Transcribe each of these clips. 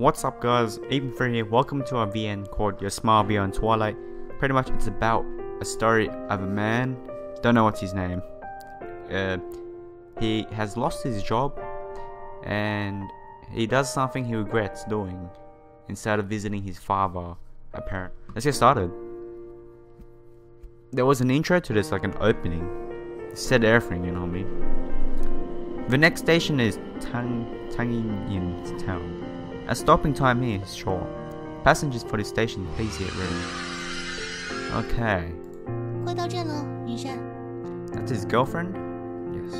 What's up guys, Eatmethree here, welcome to our VN called Your Smile Beyond Twilight. Pretty much it's about a story of a man, don't know what's his name. He has lost his job and he does something he regrets doing instead of visiting his father, apparently. Let's get started. There was an intro to this, like an opening. It said everything, you know what I mean? The next station is Yunshan town. A stopping time here is short. Passengers for this station, please get ready. Okay. 快到站了，云山。 That's his girlfriend? Yes.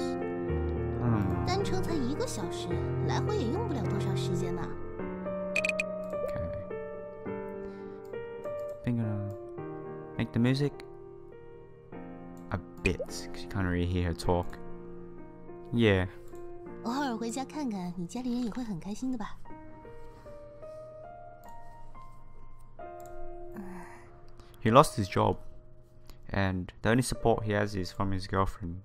单程才1个小时，来回也用不了多少时间呢。 Okay. Think gonna make the music a bit, because you can't really hear her talk. Yeah. 偶尔回家看看，你家里人也会很开心的吧？ He lost his job, and the only support he has is from his girlfriend.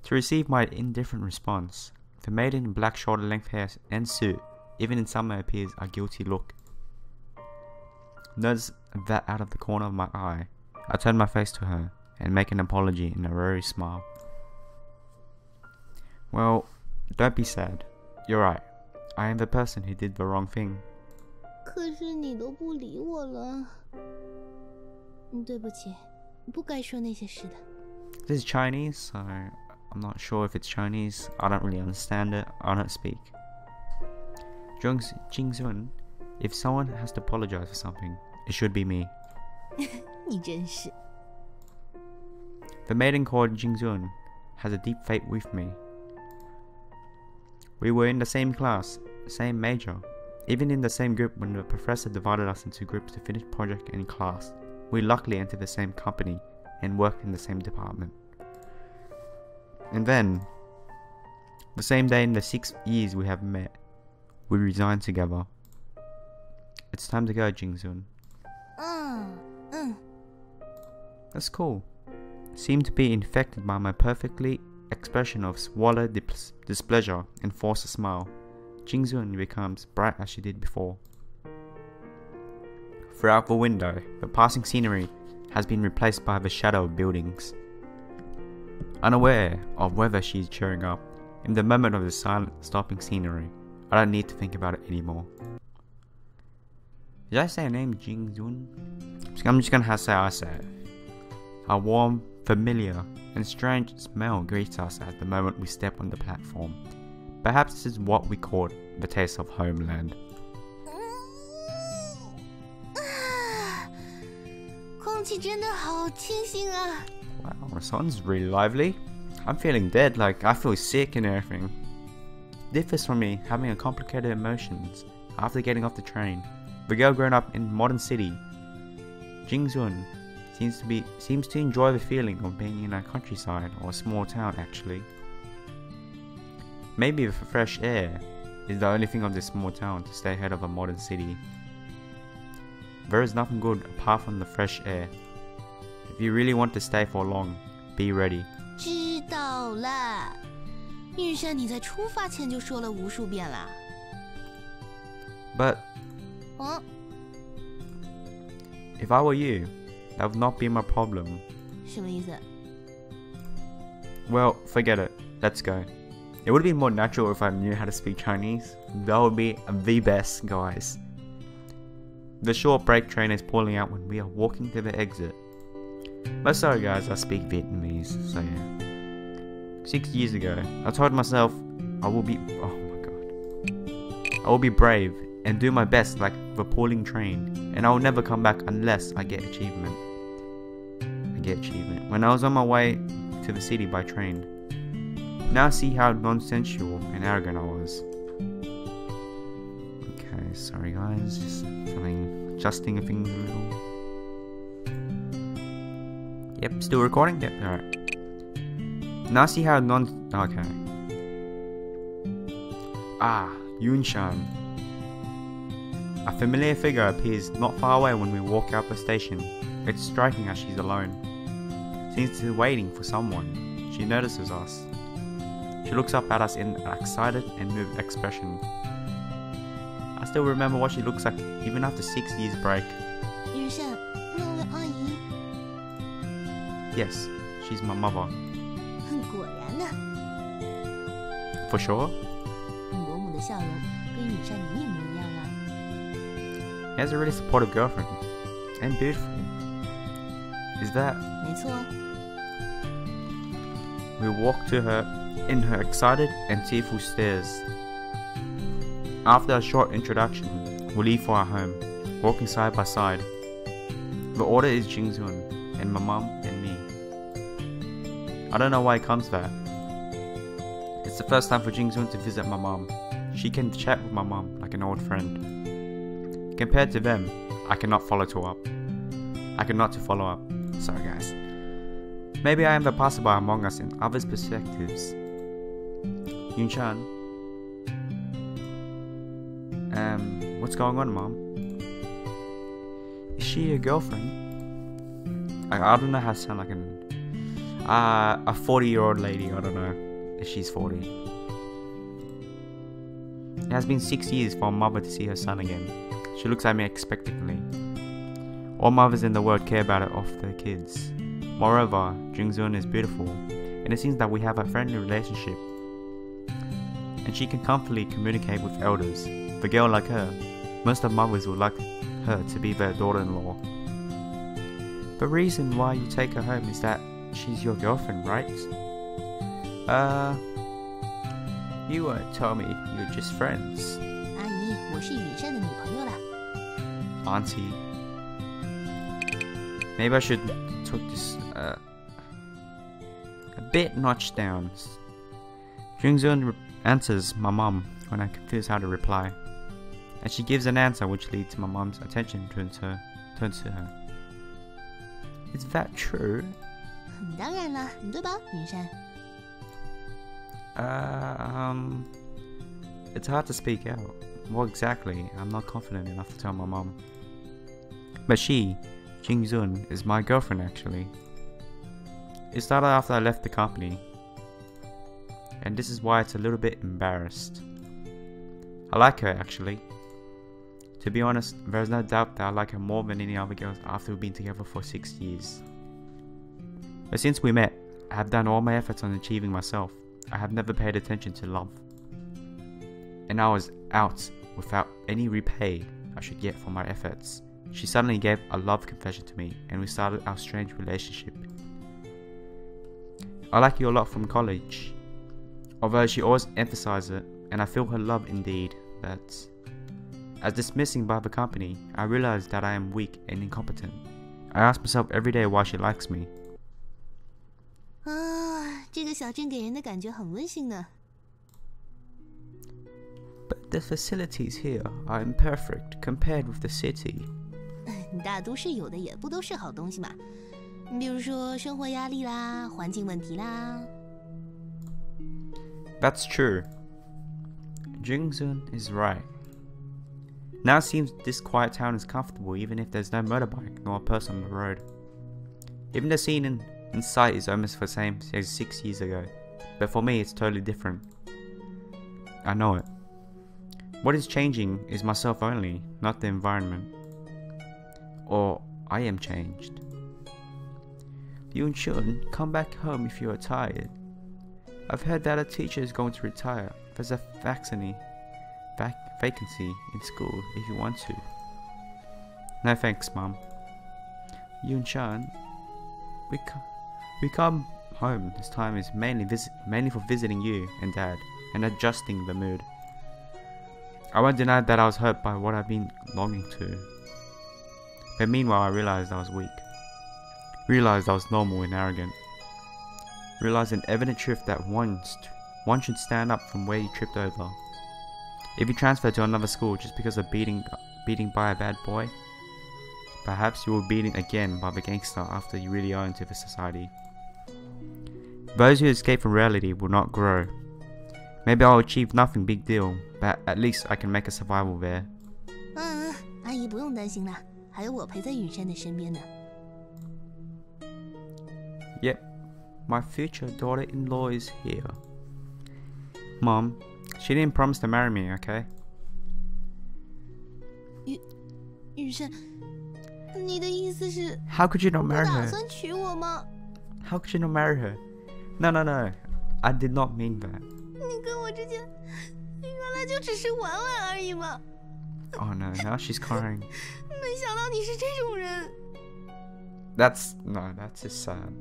To receive my indifferent response, the maiden in black shoulder-length hair and suit, even in summer, appears a guilty look. Notice that out of the corner of my eye, I turn my face to her and make an apology in a weary smile. Well, don't be sad. You're right. I am the person who did the wrong thing. 可是你都不理我了。 对不起，不该说那些事的。 This is Chinese, so I'm not sure if it's Chinese. I don't really understand it. I don't speak. Jingzun, if someone has to apologize for something, it should be me. 你真是。 The maiden called Jingzun has a deep fate with me. We were in the same class, same major, even in the same group when the professor divided us into groups to finish project in class. We luckily entered the same company and worked in the same department. And then, the same day in the 6 years we have met, we resigned together. It's time to go, Jingzun. That's cool. Seem to be infected by my perfectly expression of swallowed displeasure and force a smile. Jingzun becomes bright as she did before. Throughout the window, the passing scenery has been replaced by the shadow of buildings. Unaware of whether she is cheering up, in the moment of the silent, stopping scenery, I don't need to think about it anymore. Did I say her name, Jingzun? I'm just gonna have to say I say it. A warm, familiar, and strange smell greets us at the moment we step on the platform. Perhaps this is what we call the taste of homeland. 空气真的好清新啊！ Wow, the sun's really lively. I'm feeling dead, like I feel sick and everything. Differs from me having a complicated emotions after getting off the train. The girl grown up in modern city, Jingzun, seems to enjoy the feeling of being in a countryside or a small town actually. Maybe the fresh air is the only thing of this small town to stay ahead of a modern city. There is nothing good apart from the fresh air. If you really want to stay for long, be ready. 知道了，玉山，你在出发前就说了无数遍了。 But 嗯， if I were you, that would not be my problem. 什么意思？ Well, forget it. Let's go. It would be more natural if I knew how to speak Chinese. That would be the best, guys. The short break train is pulling out when we are walking to the exit. But sorry guys, I speak Vietnamese, so yeah. 6 years ago, I told myself I will be brave and do my best like the pulling train, and I will never come back unless I get achievement. When I was on my way to the city by train. Now see how nonsensical and arrogant I was. Okay, sorry guys, just adjusting things a little. Yep, still recording? Yep, alright. Now see how okay. Yunshan. A familiar figure appears not far away when we walk out the station. It's striking as she's alone. Seems to be waiting for someone. She notices us. She looks up at us in an excited and moved expression. I still remember what she looks like even after 6 years break. 云善，那位阿姨， Yes, she's my mother. 果然呢， For sure? 伯母的笑容跟云善你一模一样啊。 He has a really supportive girlfriend. And beautiful. Is that? 没错， We walk to her in her excited and tearful stares. After a short introduction, we leave for our home, walking side by side. The order is Jingzun, and my mum and me. I don't know why it comes that. It's the first time for Jingzun to visit my mum. She can chat with my mum like an old friend. Compared to them, I cannot follow up. Sorry guys. Maybe I am the passerby among us in others' perspectives. Yunshan. What's going on, Mom? Is she your girlfriend? I don't know how to sound like a 40-year-old lady. I don't know if she's 40. It has been 6 years for a mother to see her son again. She looks at me expectantly. All mothers in the world care about it of their kids. Moreover, Jingzun is beautiful, and it seems that we have a friendly relationship. And she can comfortably communicate with elders. For a girl like her, most of mothers would like her to be their daughter-in-law. The reason why you take her home is that she's your girlfriend, right? You won't tell me you're just friends. 阿姨，我是云善的女朋友啦。 Auntie. Maybe I should take this a bit notched down. Jingzun answers my mum when I confuse how to reply, and she gives an answer which leads my mum's attention turns to her. Is that true? 当然啦，对吧，云善？ It's hard to speak out. What exactly? I'm not confident enough to tell my mum. But she, Jingzun, is my girlfriend actually. It started after I left the company, and this is why it's a little bit embarrassed. I like her actually. To be honest, there's no doubt that I like her more than any other girls after we've been together for 6 years. But since we met, I have done all my efforts on achieving myself. I have never paid attention to love. And I was out without any repay I should get for my efforts. She suddenly gave a love confession to me, and we started our strange relationship. I like you a lot from college. Although she always emphasizes it, and I feel her love indeed, that as dismissing by the company, I realized that I am weak and incompetent. I ask myself every day why she likes me. 啊，这个小镇给人的感觉很温馨呢。 But the facilities here are imperfect compared with the city. 大都市有的也不都是好东西嘛，比如说生活压力啦、环境问题啦。 That's true. Jingzun is right. Now it seems this quiet town is comfortable even if there's no motorbike nor a person on the road. Even the scene in sight is almost the same as 6 years ago, but for me it's totally different. I know it. What is changing is myself only, not the environment. Or I am changed. Yunshan, come back home if you are tired. I've heard that a teacher is going to retire. There's a vacancy in school if you want to. No thanks, Mum. Yunshan, we come home this time is mainly for visiting you and Dad and adjusting the mood. I won't deny that I was hurt by what I've been longing to. But meanwhile I realized I was weak. Realized I was normal and arrogant. Realized an evident truth that one should stand up from where you tripped over. If you transfer to another school just because of beating by a bad boy, perhaps you will be beaten again by the gangster after you really are into the society. Those who escape from reality will not grow. Maybe I'll achieve nothing big deal, but at least I can make a survival there. 阿姨不用担心啦，还有我陪在允山的身边呢。 Yep, my future daughter-in-law is here. Mom, she didn't promise to marry me, okay? 云山，你的意思是 How could you not 不 marry 打 her? 算娶我吗？ How could you not marry her? No, no, no. I did not mean that. 你跟我之间原来就只是玩玩而已吗？ Oh no, now she's crying. 没想到你是这种人。That's just sad.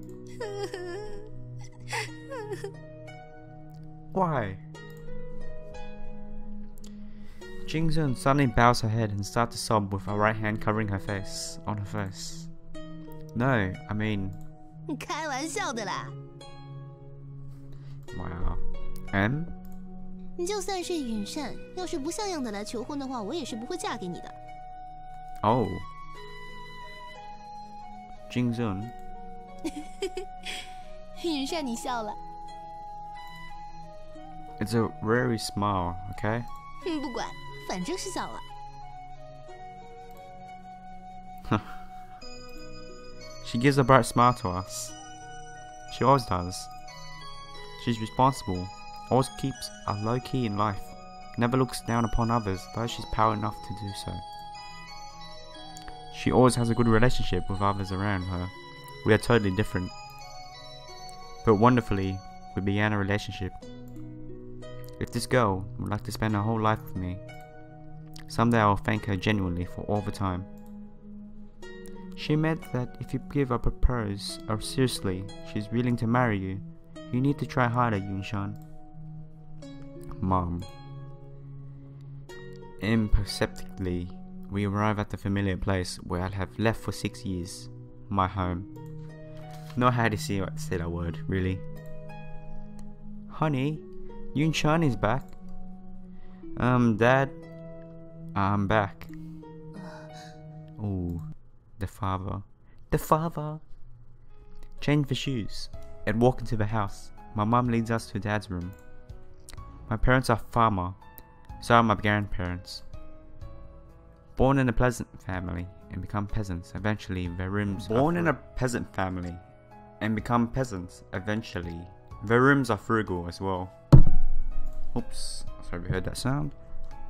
Why? Jingzun suddenly bows her head and starts to sob with her right hand covering her face, on her face. No, I mean... 开玩笑的啦。 Wow. M? 就算是允善，要是不像样的来求婚的话，我也是不会嫁给你的。 Oh. Jingzun? 允善，你笑了。 It's a rare smile, okay? 不管，反正是笑了。 She gives a bright smile to us. She always does. She's responsible, always keeps a low key in life, never looks down upon others though she's power enough to do so. She always has a good relationship with others around her. We are totally different. But wonderfully, we began a relationship. If this girl would like to spend her whole life with me, someday I will thank her genuinely for all the time. She meant that if you give her a propose, or seriously, she's willing to marry you, you need to try harder, Yunshan. Mom. Imperceptibly, we arrive at the familiar place where I have left for 6 years. My home. Know how to say that word, really. Honey, Yunshan is back. Dad, I'm back. Oh, the father. The father! Change the shoes and walk into the house. My mum leads us to Dad's room. My parents are farmer, so are my grandparents. Born in a peasant family and become peasants, eventually their rooms Born in a peasant family and become peasants, eventually. Their rooms are frugal as well. Oops, sorry we heard that sound.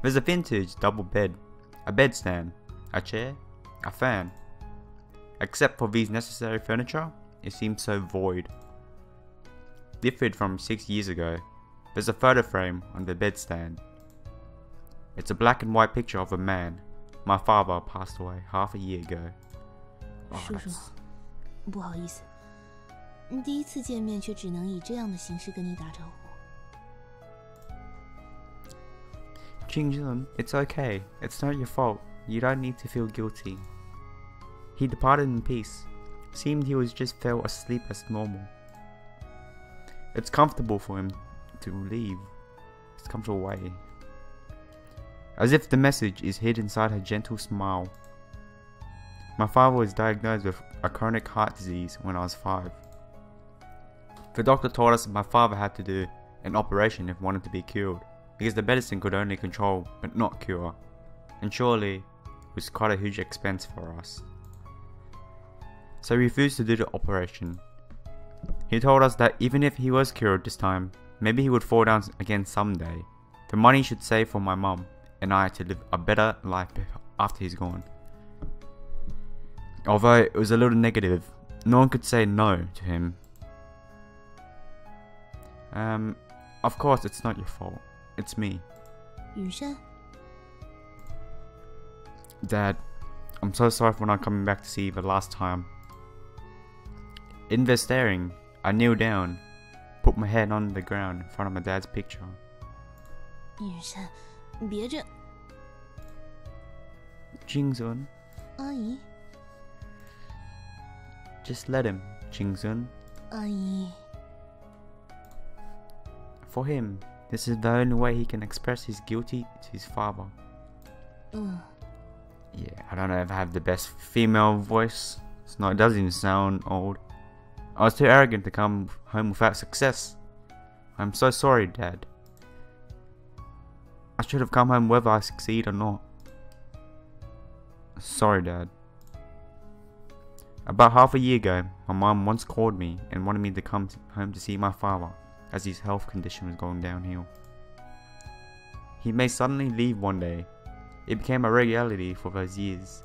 There's a vintage double bed, a bedstand, a chair, a fan. Except for these necessary furniture, it seems so void. Differed from 6 years ago, there's a photo frame on the bedstand. It's a black and white picture of a man. My father passed away half a year ago. 叔叔，不好意思，第一次见面却只能以这样的形式跟你打招呼。 Jingjun, it's okay. It's not your fault. You don't need to feel guilty. He departed in peace. Seemed he was just fell asleep as normal. It's comfortable for him to leave. It's comfortable way. As if the message is hid inside her gentle smile. My father was diagnosed with a chronic heart disease when I was 5. The doctor told us my father had to do an operation if wanted to be cured, because the medicine could only control but not cure, and surely it was quite a huge expense for us. So he refused to do the operation. He told us that even if he was cured this time, maybe he would fall down again someday. The money should save for my mum and I to live a better life after he's gone. Although it was a little negative, no one could say no to him. Of course it's not your fault. It's me. Yunshan? Dad, I'm so sorry for not coming back to see you the last time. In the staring, I kneeled down, put my head on the ground in front of my dad's picture. Yunshan, 别这。 Jingzun, 阿姨， just let him, Jingzun. 阿姨， For him, this is the only way he can express his guilty to his father. 嗯， Yeah, I don't know if I have the best female voice. It doesn't even sound old. I was too arrogant to come home without success. I'm so sorry, Dad. I should have come home whether I succeed or not. Sorry, Dad. About half a year ago, my mom once called me and wanted me to come home to see my father, as his health condition was going downhill. He may suddenly leave one day, It became a regularity for those years.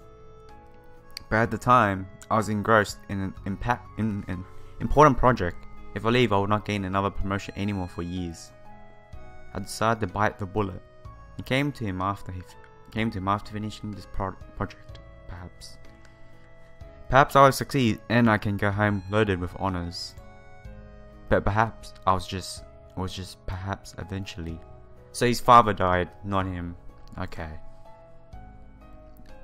But at the time, I was engrossed in an important project. If I leave, I will not gain another promotion anymore for years. I decided to bite the bullet. It came to him after finishing this project, perhaps. Perhaps I will succeed and I can go home loaded with honors. But perhaps I was just perhaps eventually. So his father died, not him. Okay.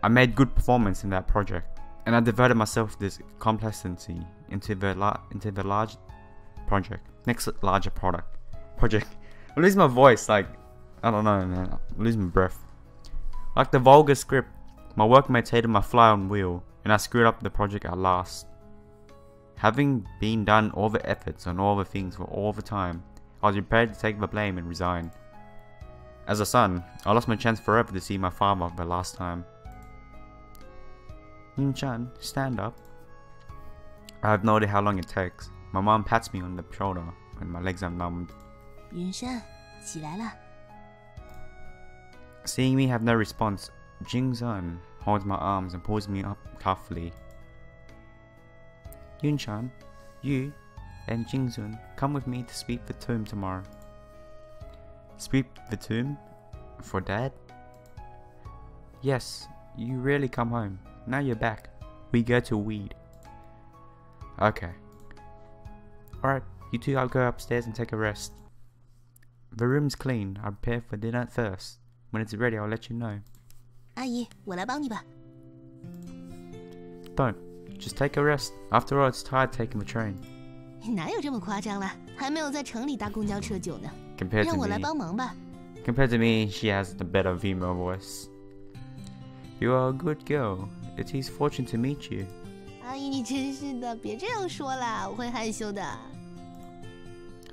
I made good performance in that project, and I devoted myself to this complacency into the large project, next larger project. I'm losing my voice, like, I don't know, man. I'm losing my breath. Like the vulgar script, my workmates hated my fly on wheel, and I screwed up the project at last. Having been done all the efforts on all the things for all the time, I was prepared to take the blame and resign. As a son, I lost my chance forever to see my father the last time. Yunshan, stand up. I have no idea how long it takes. My mom pats me on the shoulder when my legs are numbed. Yunshan, 起来了. Seeing me have no response, Jingzun holds my arms and pulls me up carefully. Yunshan, you and Jingzun come with me to sweep the tomb tomorrow. Sweep the tomb? For Dad? Yes, you rarely come home. Now you're back. We go to weed. Okay. Alright, you two I'll go upstairs and take a rest. The room's clean. I'll prepare for dinner first. When it's ready, I'll let you know. 阿姨，我来帮你吧。 Don't. Just take a rest. After all, it's tired taking the train. 哪有这么夸张啦？还没有在城里搭公交车久呢。 Compared 让 to 我来 me, 帮忙吧。 compared to me, she has the better female voice. You are a good girl. It is fortune to meet you. 阿姨，你真是的，别这样说啦，我会害羞的。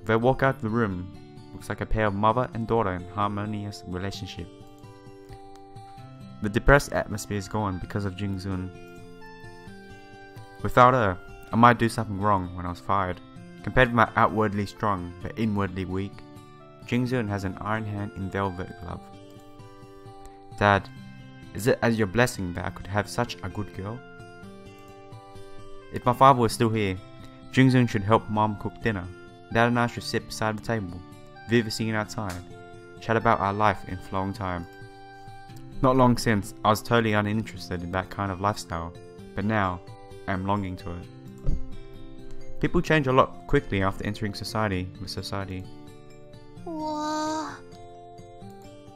They walk out the room. Looks like a pair of mother and daughter in harmonious relationship. The depressed atmosphere is gone because of Jingzun. Without her, I might do something wrong when I was fired. Compared with my outwardly strong but inwardly weak, Jingzun has an iron hand in velvet glove. Dad, is it as your blessing that I could have such a good girl? If my father was still here, Jingzun should help Mom cook dinner. Dad and I should sit beside the table, Viv singing outside, chat about our life in flowing time. Not long since, I was totally uninterested in that kind of lifestyle, but now, I am longing to it. People change a lot quickly after entering society with society. 哇，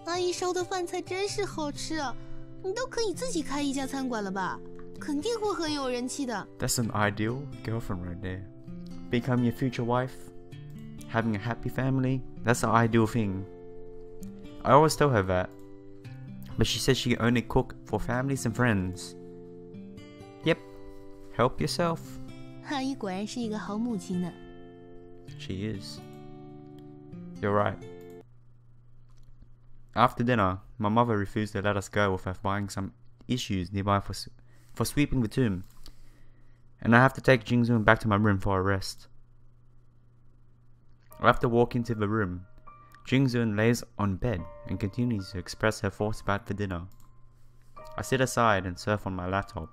阿姨烧的饭菜真是好吃啊！你都可以自己开一家餐馆了吧？肯定会很有人气的。 That's an ideal girlfriend right there. Becoming your future wife, having a happy family, that's the ideal thing. I always tell her that, but she says she can only cook for families and friends. Yep, help yourself. 阿姨果然是一个好母亲呢。 She is. You're right. After dinner, my mother refused to let us go without buying some issues nearby for sweeping the tomb, and I have to take Jingzun back to my room for a rest. I have to walk into the room. Jingzun lays on bed and continues to express her thoughts about the dinner. I sit aside and surf on my laptop.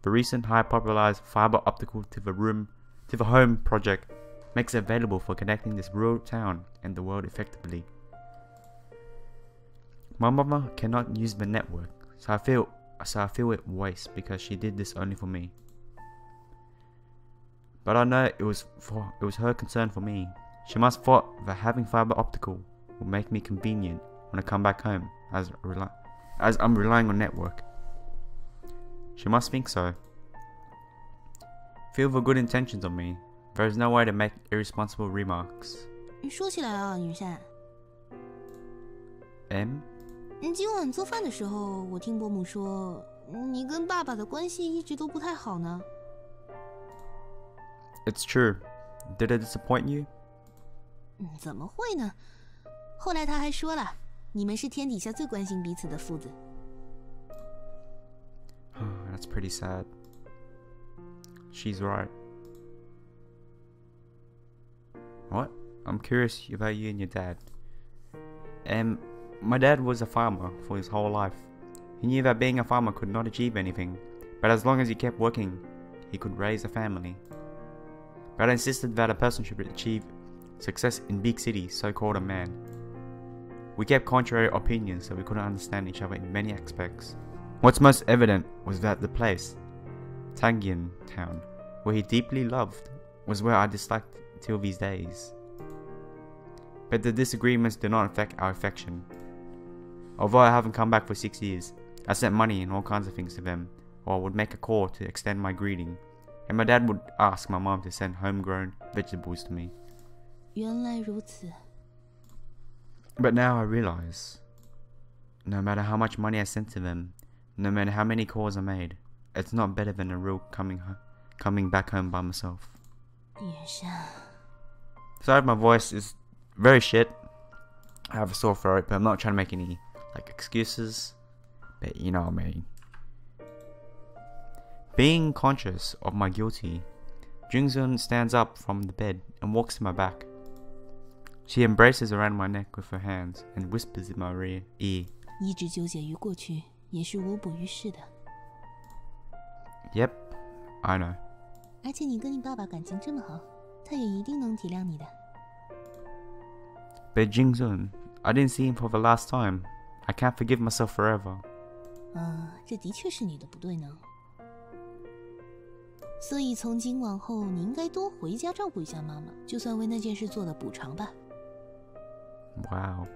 The recent high-popularized fiber optical to the home project makes it available for connecting this rural town and the world effectively. My mama cannot use the network, so I feel it waste because she did this only for me. But I know it was her concern for me. She must have thought that having fiber optical will make me convenient when I come back home, as I'm relying on network. She must think so. Feel the good intentions of me. There is no way to make irresponsible remarks. 说起来啊，云善， M? 今晚做饭的时候，我听伯母说，你跟爸爸的关系一直都不太好呢。 It's true. Did it disappoint you? 怎么会呢？后来他还说了，你们是天底下最关心彼此的父子。 That's pretty sad. She's right. What? I'm curious about you and your dad. My dad was a farmer for his whole life. He knew that being a farmer could not achieve anything, but as long as he kept working, he could raise a family. But I insisted that a person should achieve success in big cities, so called a man. We kept contrary opinions, so we couldn't understand each other in many aspects. What's most evident was that the place, Tangian town, where he deeply loved, was where I disliked till these days. But the disagreements did not affect our affection. Although I haven't come back for 6 years, I sent money and all kinds of things to them, or I would make a call to extend my greeting, and my dad would ask my mom to send homegrown vegetables to me. 原来如此。 But now I realize, no matter how much money I sent to them, no matter how many calls I made, it's not better than a real coming back home by myself. Yunshan. Sorry if my voice is very shit. I have a sore throat, but I'm not trying to make any excuses. But you know what I mean. Being conscious of my guilty, Yunshan stands up from the bed and walks to my back. She embraces around my neck with her hands and whispers in my ear. 一直纠结于过去，也是无补于事的。 Yep, I know. 而且你跟你爸爸感情这么好，他也一定能体谅你的。 But Yunshan, I didn't see him for the last time. I can't forgive myself forever. 这的确是你的不对呢。所以从今往后，你应该多回家照顾一下妈妈，就算为那件事做的补偿吧。 Wow.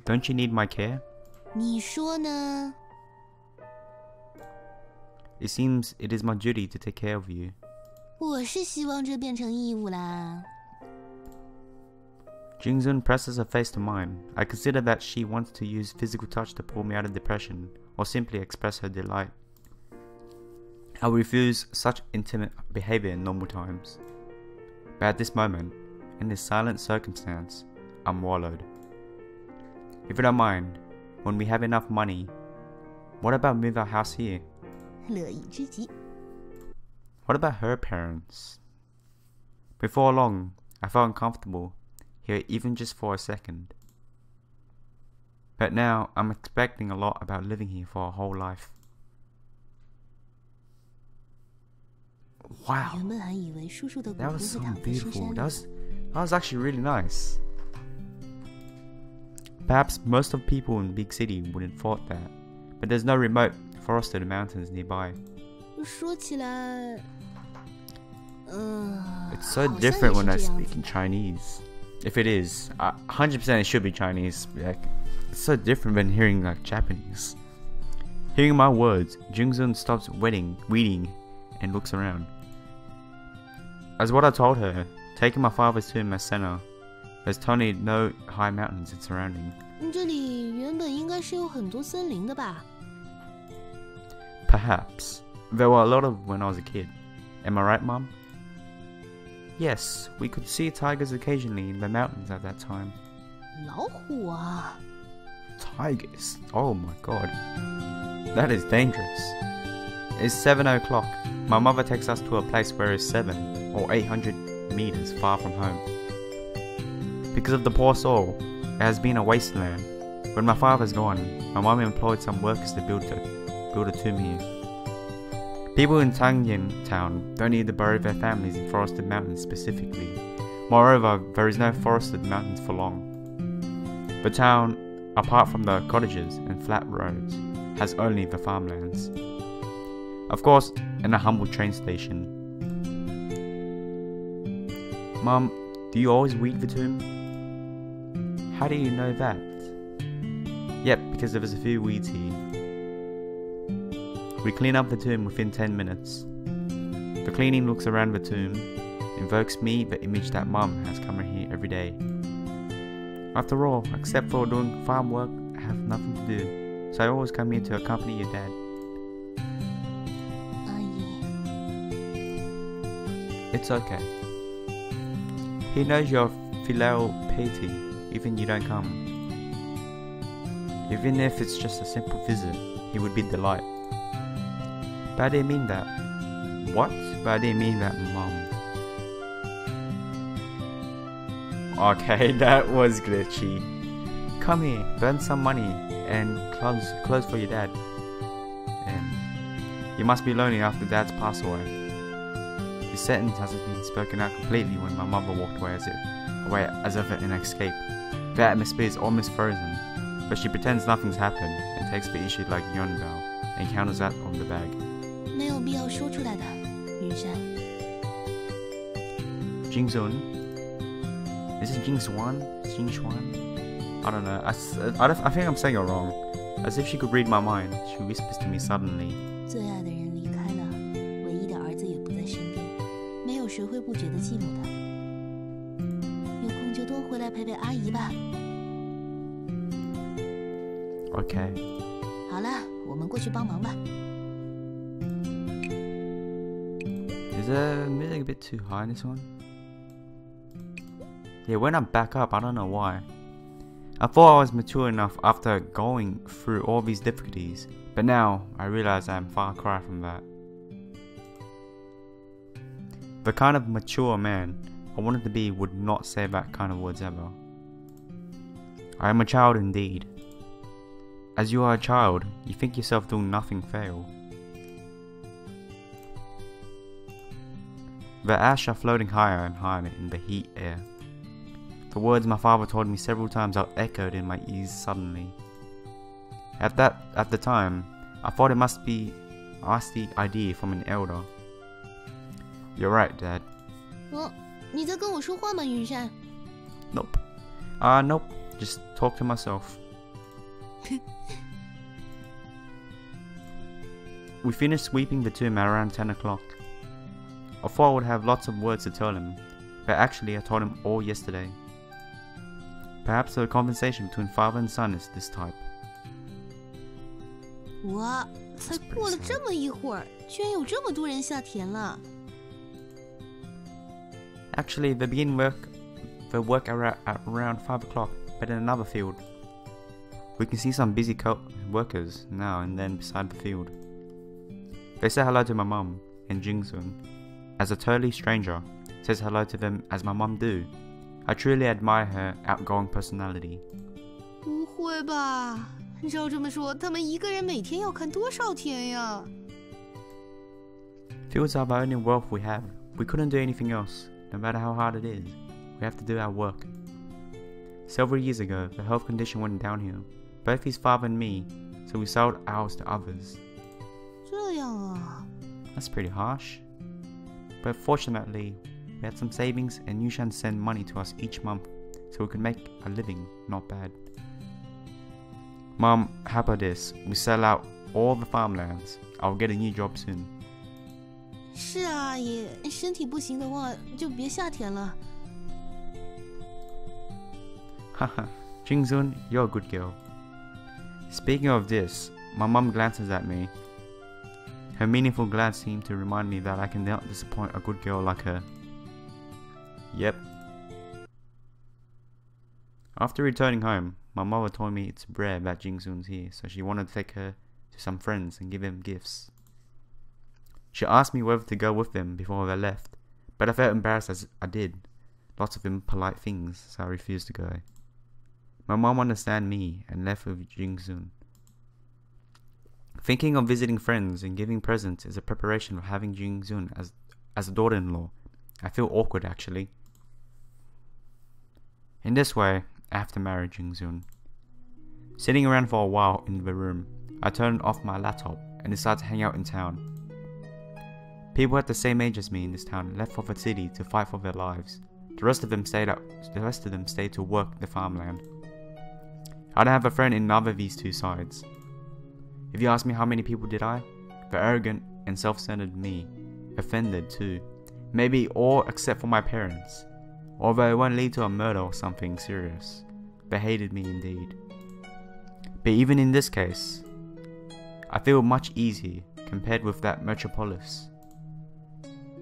Don't you need my care? 你说呢？ It seems it is my duty to take care of you. 我是希望这变成义务啦。 Yunshan presses her face to mine. I consider that she wants to use physical touch to pull me out of depression, or simply express her delight. I would refuse such intimate behavior in normal times. But at this moment, in this silent circumstance, I'm wallowed. If you don't mind, when we have enough money, what about move our house here? 乐意之极。 What about her parents? Before long, I felt uncomfortable here even just for a second. But now, I'm expecting a lot about living here for a whole life. Wow, 原本还以为叔叔的骨 that 灰 was 会 so 躺在深 beautiful. 山 That was actually really nice. Perhaps most of people in big city wouldn't thought that, but there's no remote forested mountains nearby. 里。说起来， It's so 好像 different 也 when I 是这样 speak 子 in Chinese. If it is, 100% it should be Chinese. It's so different than hearing Japanese. Hearing my words, Yunshan stops weeding and looks around. As what I told her, taking my father's tomb as center, there's totally no high mountains in surrounding. 这里原本应该是有很多森林的吧？ Perhaps. There were a lot of when I was a kid. Am I right, Mom? Yes, we could see tigers occasionally in the mountains at that time. 老虎啊！ Tigers? Oh my god. That is dangerous. It's 7 o'clock. My mother takes us to a place where it's 7 or 800 meters far from home. Because of the poor soil, it has been a wasteland. When my father's gone, my mom employed some workers to build a tomb here. People in Tangian town don't need to bury their families in forested mountains specifically. Moreover, there is no forested mountains for long. The town, apart from the cottages and flat roads, has only the farmlands. Of course, and a humble train station. Mom, do you always weed the tomb? How do you know that? Yep, because there was a few weeds here. We clean up the tomb within 10 minutes. The cleaning looks around the tomb, invokes me the image that Mum has come here every day. After all, except for doing farm work, I have nothing to do, so I always come here to accompany your dad. 阿姨， It's okay. He knows your filial piety, even you don't come. Even if it's just a simple visit, he would be delighted. But I didn't mean that. What? But I didn't mean that, Mom. Okay, that was glitchy. Come here, burn some money, and clothes for your dad. And you must be lonely after dad's passed away. This sentence hasn't been spoken out completely when my mother walked away as if in an escape. The atmosphere is almost frozen, but she pretends nothing's happened and takes the issue like Yunshan and counters that on the bag. 没有必要说出来的，云山。Jingsun? Is it Jingswan? I don't know. I think I'm saying it wrong. As if she could read my mind, she whispers to me suddenly. 最爱的人离开了，唯一的儿子也不在身边，没有谁会不觉得寂寞的。有空就多回来陪陪阿姨吧。Okay. 好了，我们过去帮忙吧。Is the music a bit too high in this one? Yeah, when I back up, I don't know why. I thought I was mature enough after going through all these difficulties, but now I realize I am far cry from that. The kind of mature man I wanted to be would not say that kind of words ever. I am a child indeed. As you are a child, you think yourself doing nothing fail. The ash are floating higher and higher in the heat air. The words my father told me several times are echoed in my ears suddenly. At the time, I thought it must be the idea from an elder. You're right, Dad. 哦，你在跟我说话吗，云山？ Nope. Nope. Just talk to myself. We finished sweeping the tomb at around 10 o'clock. I thought I would have lots of words to tell him, but actually I told him all yesterday. Perhaps the conversation between father and son is this type. 哇，才过了这么一会儿，居然有这么多人下田了。Actually, they begin the work at around 5 o'clock, but in another field. We can see some busy workers now and then beside the field. They say hello to my mum, and Jingsun, as a totally stranger, says hello to them as my mum do. I truly admire her outgoing personality. 不会吧？照这么说，他们一个人每天要看多少田呀？ Fields are the only wealth we have. We couldn't do anything else, no matter how hard it is. We have to do our work. Several years ago, the health condition went downhill, both his father and me, so we sold ours to others. 这样啊。 That's pretty harsh. But fortunately, we had some savings and Yunshan sent money to us each month, so we could make a living, not bad. Mom, how about this? We sell out all the farmlands. I'll get a new job soon. 是啊，也身体不行的话，就别下田了。 Haha, Jingsun, you're a good girl. Speaking of this, my mum glances at me. Her meaningful glance seemed to remind me that I cannot disappoint a good girl like her. Yep. After returning home, my mother told me it's rare that Jingsun's here, so she wanted to take her to some friends and give them gifts. She asked me whether to go with them before they left, but I felt embarrassed as I did. Lots of impolite things, so I refused to go. My mom understood me and left with Jingsun. Thinking of visiting friends and giving presents is a preparation for having Jingsun as a daughter-in-law. I feel awkward actually. In this way, I have to marry Jingsun. Sitting around for a while in the room, I turned off my laptop and decided to hang out in town. People at the same age as me in this town left for the city to fight for their lives. The rest of them stayed to work the farmland. I don't have a friend in neither of these two sides. If you ask me how many people did I, the arrogant and self-centered me, offended too, maybe all except for my parents, although it won't lead to a murder or something serious, they hated me indeed. But even in this case, I feel much easier compared with that metropolis.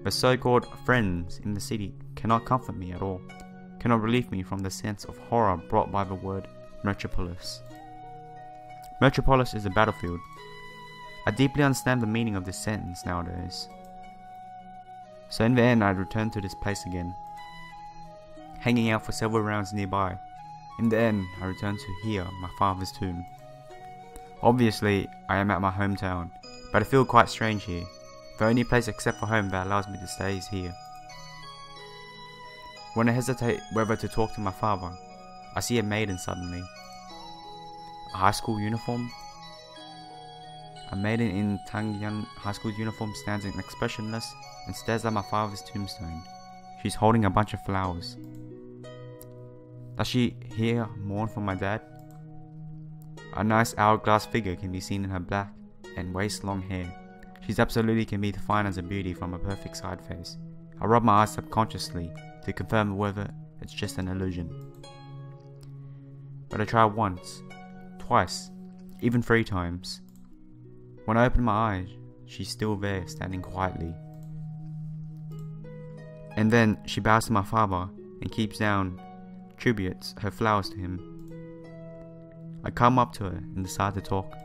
The so-called friends in the city cannot comfort me at all, cannot relieve me from the sense of horror brought by the word metropolis. Metropolis is a battlefield. I deeply understand the meaning of this sentence nowadays. So in the end, I returned to this place again, hanging out for several rounds nearby. In the end, I returned to here, my father's tomb. Obviously, I am at my hometown, but I feel quite strange here. The only place except for home that allows me to stay is here. When I hesitate whether to talk to my father, I see a maiden suddenly. A high school uniform? A maiden in Tangyan high school uniform stands expressionless and stares at my father's tombstone. She's holding a bunch of flowers. Does she here mourn for my dad? A nice hourglass figure can be seen in her black and waist-long hair. She's absolutely can be defined as a beauty from a perfect side face. I rub my eyes subconsciously to confirm whether it's just an illusion. But I try once, twice, even 3 times. When I open my eyes, she's still there, standing quietly. And then she bows to my father and keeps down, tributes her flowers to him. I come up to her and decide to talk.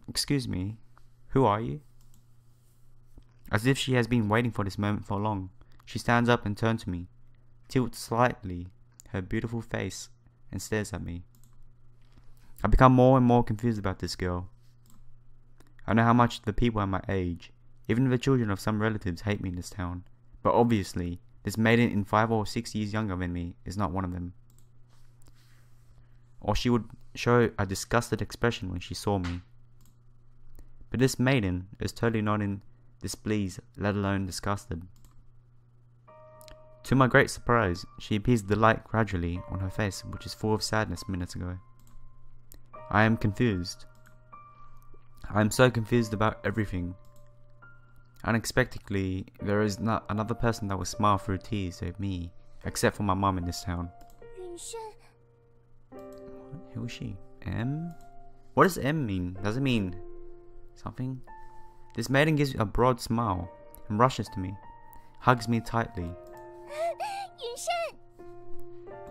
Excuse me, who are you? As if she has been waiting for this moment for long, she stands up and turns to me, tilts slightly her beautiful face, and stares at me. I become more and more confused about this girl. I know how much the people at my age, even the children of some relatives, hate me in this town, but obviously, this maiden in 5 or 6 years younger than me is not one of them. Or she would show a disgusted expression when she saw me. But this maiden is totally not in displeased, let alone disgusted. To my great surprise, she appears delight gradually on her face, which is full of sadness minutes ago. I am confused. I am so confused about everything. Unexpectedly, there is not another person that will smile through tears at me, except for my mum in this town. Yunshan. Who is she? M? What does M mean? Does it mean something? This maiden gives a broad smile and rushes to me, hugs me tightly. Yunshan.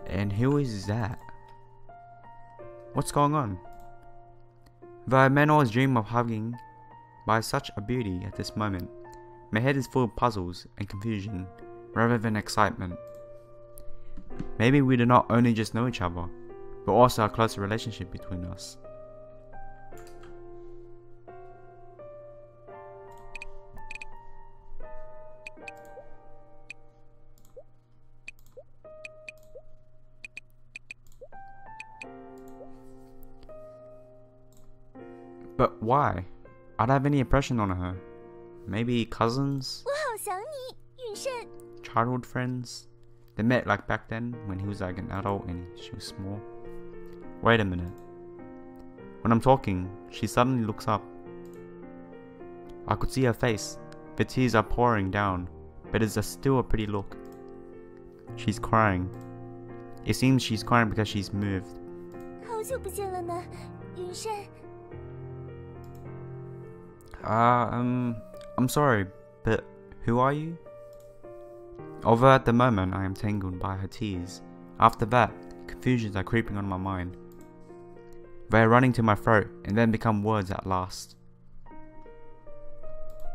And who is that? What's going on? Though I may always dream of hugging by such a beauty at this moment, my head is full of puzzles and confusion rather than excitement. Maybe we do not only just know each other, but also a closer relationship between us. But why? I don't have any impression on her. Maybe cousins? 我好想你，允慎。 Childhood friends? They met like back then when he was like an adult and she was small. Wait a minute. When I'm talking, she suddenly looks up. I could see her face. The tears are pouring down, but it's still a pretty look. She's crying. It seems she's crying because she's moved. 好久不见了呢，允慎。 I'm sorry, but who are you? Although at the moment I am tangled by her tears, after that, confusions are creeping on my mind. They are running to my throat and then become words at last.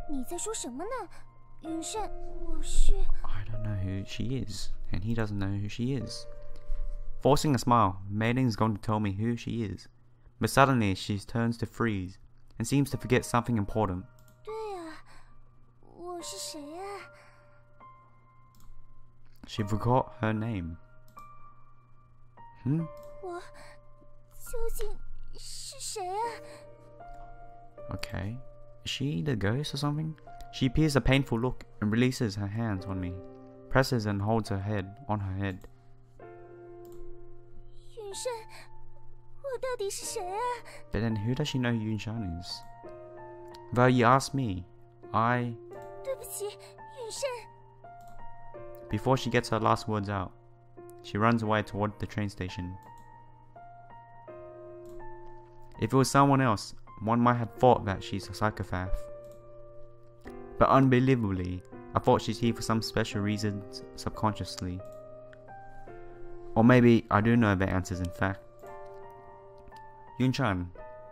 你在说什么呢，允慎？我是。 I don't know who she is, and he doesn't know who she is. Forcing a smile, Maiden's going to tell me who she is, but suddenly she turns to freeze and seems to forget something important. 对呀，我是谁啊？ She forgot her name. 我究竟是谁啊？ Okay. Is she the ghost or something? She appears a painful look and releases her hands on me, presses and holds her head on her head. 允慎，我到底是谁啊？ But then who does she know Yunshan is? Though you ask me, I... 对不起，允慎。 Before she gets her last words out, she runs away toward the train station. If it was someone else, one might have thought that she's a psychopath. But unbelievably, I thought she's here for some special reasons subconsciously. Or maybe I do know the answers in fact. Yunshan,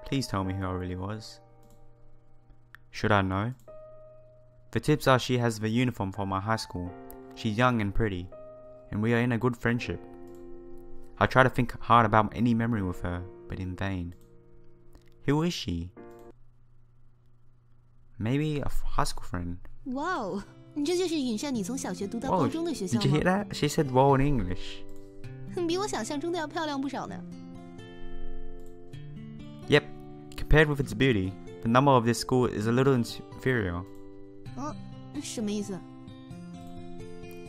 please tell me who I really was. Should I know? The tips are she has the uniform from my high school. She's young and pretty, and we are in a good friendship. I try to think hard about any memory with her, but in vain. Who is she? Maybe a high school friend. Wow, 这就是允善你从小学读到高中的学校 Did you 吗 hear that? She said wow in English. 比我想象中的要漂亮不少呢。 Yep, compared with its beauty, the number of this school is a little inferior. 什么意思？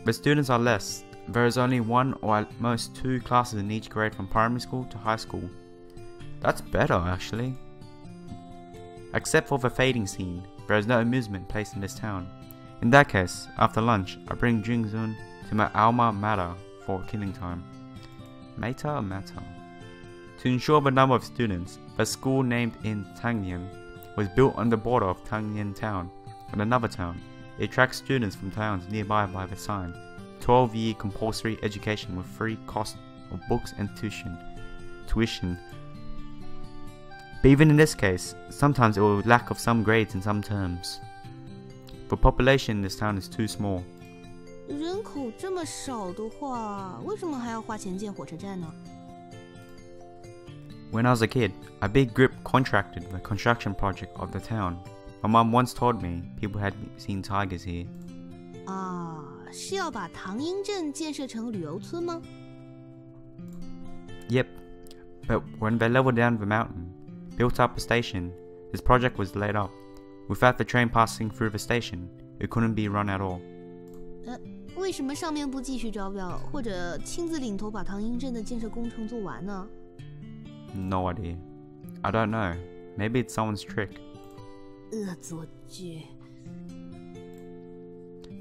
The students are less. There is only one or at most two classes in each grade from primary school to high school. That's better, actually. Except for the fading scene, there is no amusement place in this town. In that case, after lunch, I bring Jingzun to my alma mater for killing time. Mater or matter? To ensure the number of students, the school named in Tangyan was built on the border of Tangyan town and another town. It attracts students from towns nearby by the sign. 12-year compulsory education with free cost of books and tuition. But even in this case, sometimes it will lack of some grades in some terms. The population in this town is too small. 人口这么少的话，为什么还要花钱建火车站呢？ When I was a kid, a big group contracted the construction project of the town. My mom once told me people had seen tigers here. 是要把唐英镇建设成旅游村吗？ Yep, but when they leveled down the mountain, built up a station, this project was laid up. Without the train passing through the station, it couldn't be run at all. 为什么上面不继续招标，或者亲自领头把唐英镇的建设工程做完呢？ No idea. I don't know. Maybe it's someone's trick. 恶作剧。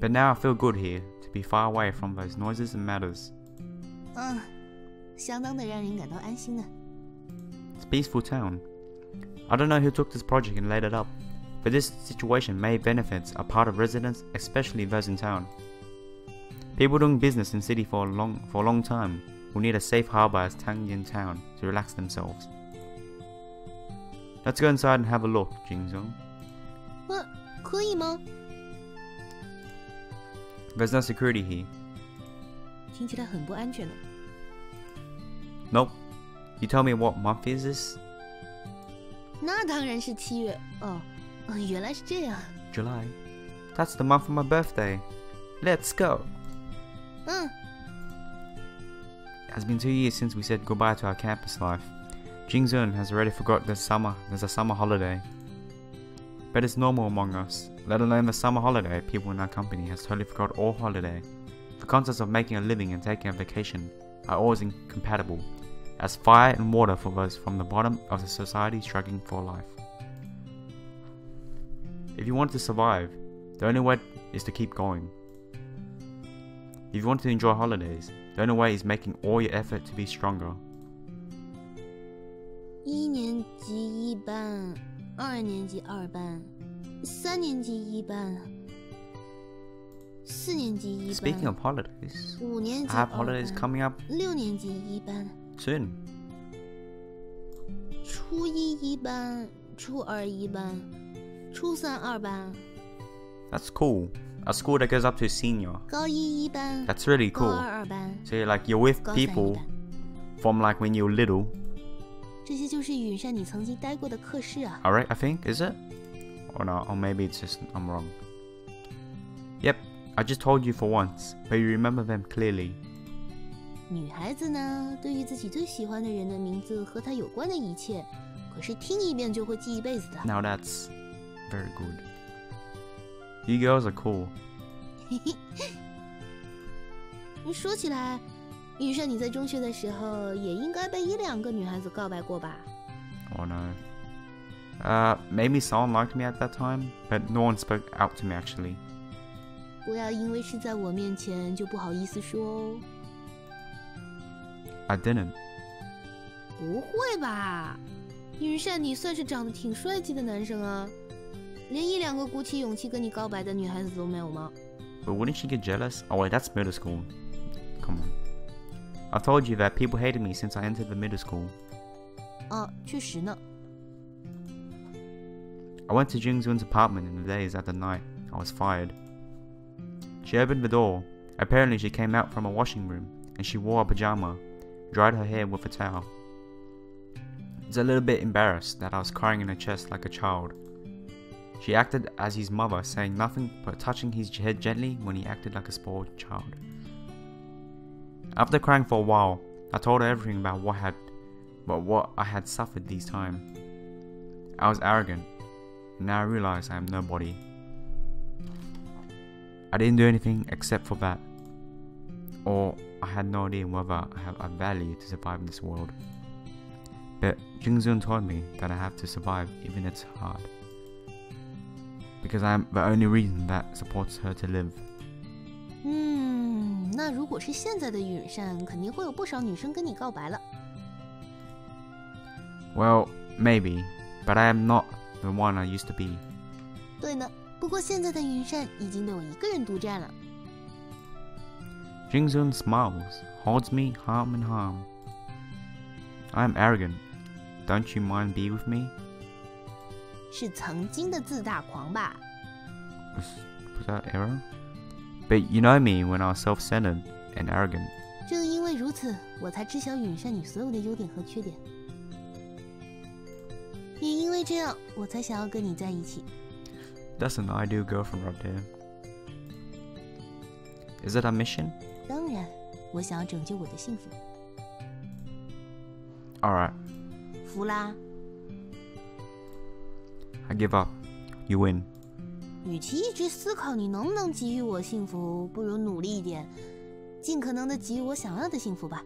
But now I feel good here, to be far away from those noises and matters. 相当的让人感到安心呢。 It's a peaceful town. I don't know who took this project and laid it up, but this situation may benefit a part of residents, especially those in town. People doing business in city for a long time will need a safe harbor as Tangyan town to relax themselves. Let's go inside and have a look, Jingzong. 可以吗？ There's no security here. 听起来很不安全呢。 Nope. You tell me what month is this? 那当然是7月。原来是这样。 July. That's the month of my birthday. Let's go. It has been 2 years since we said goodbye to our campus life. Jingzun has already forgot there's a summer holiday. But it's normal among us. Let alone the summer holiday, people in our company has totally forgot all holiday. The concepts of making a living and taking a vacation are always incompatible, as fire and water for those from the bottom of the society struggling for life. If you want to survive, the only way is to keep going. If you want to enjoy holidays, the only way is making all your effort to be stronger. 1年级1班，2年级2班，3年级1班，4年级1班。 Speaking of holidays, 5年级I have holidays coming up 6年级1班， soon. 初1 1班，初2 1班，初3 2班， That's cool. A school that goes up to senior. 高1 1班， That's really 高 cool. 2 2班， So you're with 高3 people 1班。 from like when you were little. 这些就是允善你曾经待过的课室啊。 Alright, I think, is it? Or no, or maybe it's just I'm wrong. Yep, I just told you for once, but you remember them clearly. 女孩子呢，对于自己最喜欢的人的名字和他有关的一切，可是听一遍就会记一辈子的。 Now that's very good. You girls are cool. 说起来，允善你在中学的时候也应该被1、2个女孩子告白过吧？ Oh no. Maybe someone liked me at that time, but no one spoke out to me actually. 不要因为是在我面前就不好意思说哦。 I didn't. 不会吧？允善你算是长得挺帅气的男生啊，连1、2个鼓起勇气跟你告白的女孩子都没有吗？ But wouldn't she get jealous? Oh wait, that's middle school. Come on. I've told you that people hated me since I entered the middle school. 确实呢。 I went to Jingzun's apartment in the days at the night. I was fired. She opened the door. Apparently she came out from a washing room, and she wore a pajama, dried her hair with a towel. was a little bit embarrassed that I was crying in her chest like a child. She acted as his mother, saying nothing but touching his head gently when he acted like a spoiled child. After crying for a while, I told her everything about what I had suffered these times. I was arrogant, and now I realize I am nobody. I didn't do anything except for that, or I had no idea whether I have a value to survive in this world. But Jingzun told me that I have to survive even if it's hard, because I am the only reason that supports her to live. 那如果是现在的允善，肯定会有不少女生跟你告白了。Well, maybe, but I am not the one I used to be. 对呢，不过现在的允善已经被我一个人独占了。Jingzun smiles, holds me arm in arm. I am arrogant. Don't you mind be with me? 是曾经的自大狂吧？ Was that error? But you know me when I was self-centered and arrogant. 正因为如此，我才知晓允善你所有的优点和缺点。也因为这样，我才想要跟你在一起。That's an ideal girlfriend right there. Is it a mission? 当然，我想要拯救我的幸福。Alright, 服啦。I give up. You win. 与其一直思考你能不能给予我幸福，不如努力一点，尽可能的给予我想要的幸福吧。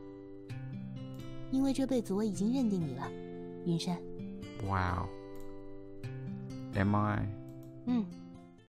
因为这辈子我已经认定你了，云山。Wow. Am I? 嗯。